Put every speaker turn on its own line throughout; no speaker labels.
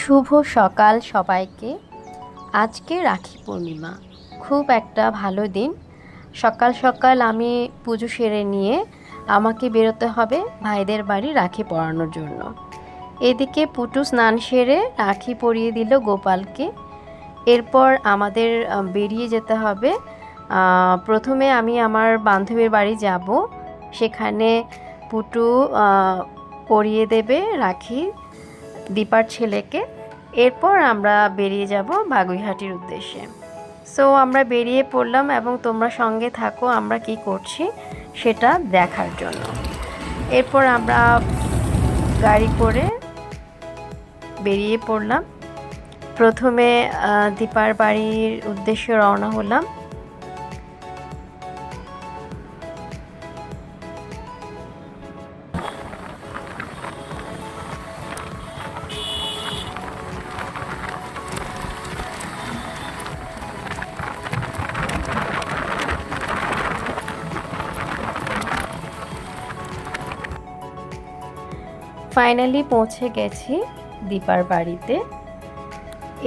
শুভ সকাল সবাইকে। আজকে রাখি পূর্ণিমা, খুব একটা ভালো দিন। সকাল সকাল আমি পুজো সেরে নিয়ে আমাকে বেরোতে হবে ভাইদের বাড়ি রাখি পরানোর জন্য। এদিকে পুটু স্নান সেরে রাখি পরিয়ে দিল গোপালকে। এরপর আমাদের বেরিয়ে যেতে হবে। প্রথমে আমি আমার বান্ধবীর বাড়ি যাব, সেখানে পুটু পরিয়ে দেবে রাখি দীপার ছেলেকে। এরপর আমরা বেরিয়ে যাব বাগুইহাটির উদ্দেশ্যে। সো আমরা বেরিয়ে পড়লাম এবং তোমরা সঙ্গে থাকো আমরা কি করছি সেটা দেখার জন্য। এরপর আমরা গাড়ি করে বেরিয়ে পড়লাম। প্রথমে দীপার বাড়ির উদ্দেশ্যে রওনা হলাম। ফাইনালি পৌঁছে গেছি দীপার বাড়িতে।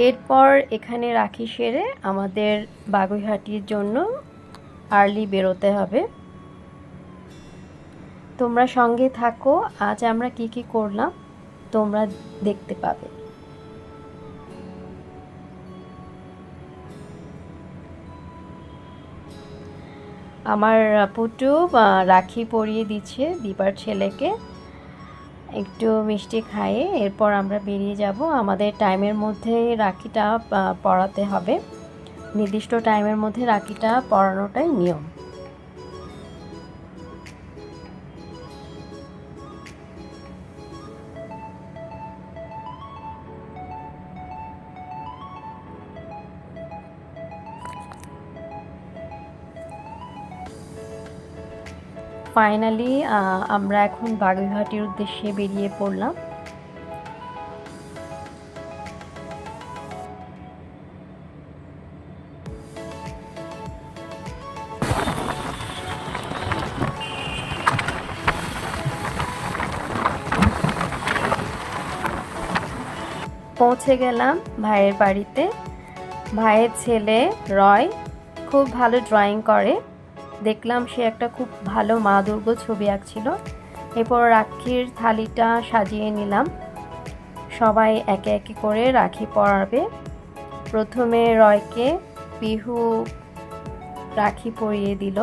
এরপর এখানে রাখি সেরে আমাদের বাগুইহাটির জন্য আর্লি বেরোতে হবে। তোমরা সঙ্গে থাকো, আজ আমরা কি কি করলাম তোমরা দেখতে পাবে। আমার পুটু রাখি পরিয়ে দিচ্ছে দীপার ছেলেকে, একটু মিষ্টি খাইয়ে এরপর আমরা বেরিয়ে যাব। আমাদের টাইমের মধ্যে রাখিটা পরাতে হবে, নির্দিষ্ট টাইমের মধ্যে রাখিটা পরানোটাই নিয়ম। ফাইনালি আমরা এখন বাগুইহাটির উদ্দেশ্যে বেরিয়ে পড়লাম। পৌঁছে গেলাম ভাইয়ের বাড়িতে। ভাইয়ের ছেলে রয় খুব ভালো ড্রয়িং করে, দেখলাম সে একটা খুব ভালো মা দুর্গা ছবি আঁকছিল। এরপর রাখির থালিটা সাজিয়ে নিলাম, সবাই একে একে করে রাখি পরাবে। প্রথমে রয়কে পিহু রাখি পরিয়ে দিল।